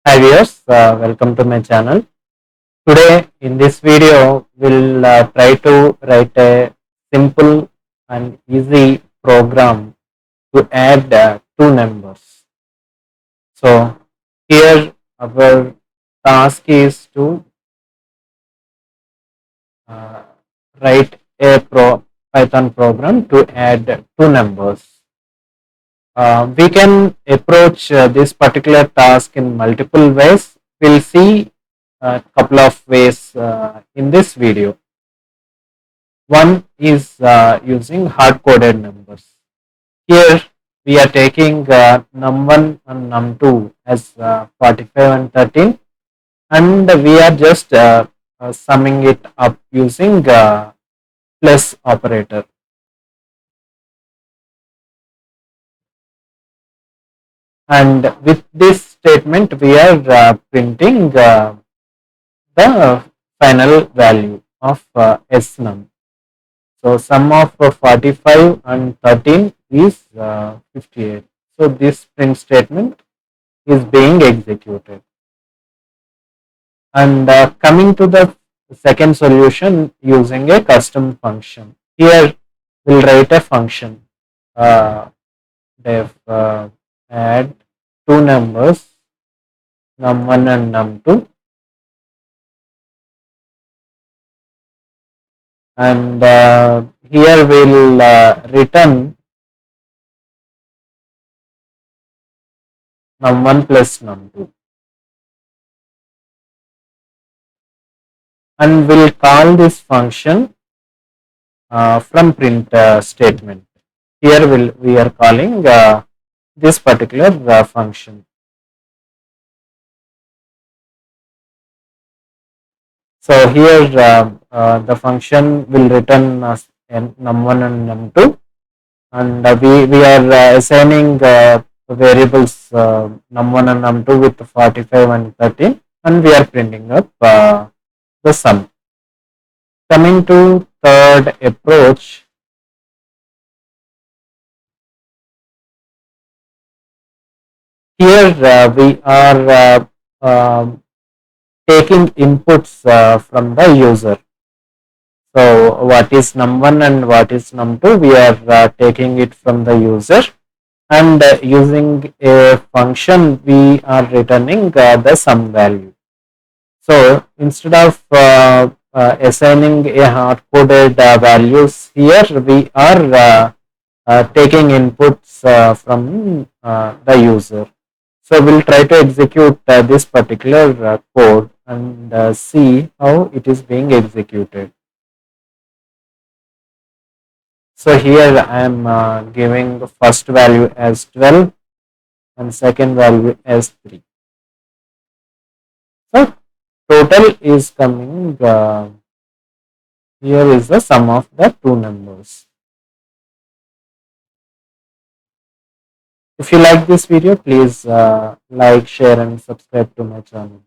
Hi viewers, welcome to my channel. Today in this video, we'll try to write a simple and easy program to add two numbers. So here our task is to uh, write a Python program to add two numbers. We can approach this particular task in multiple ways. We'll see a couple of ways in this video. One is using hard-coded numbers. Here we are taking num1 and num2 as 45 and 13, and we are just summing it up using plus operator. And with this statement, we are printing the final value of snum. So sum of 45 and 13 is 58. So this print statement is being executed. And coming to the second solution using a custom function. Here we'll write a function def add two numbers num1 and num2, and here we'll return num1 plus num2, and we'll call this function from print statement. Here we are calling this particular function. So here the function will return num1 and num2, and we are assigning variables num1 and num2 with 45 and 13, and we are printing up the sum. Coming to third approach, here we are taking inputs from the user. So what is num1 and what is num2, we are taking it from the user, and using a function we are returning the sum value. So instead of assigning a hard-coded values, here we are taking inputs from the user. So we'll try to execute this particular code and see how it is being executed. So here I am giving the first value as 12 and second value as 3. So total is coming, here is the sum of the two numbers. If you like this video, please like, share and subscribe to my channel.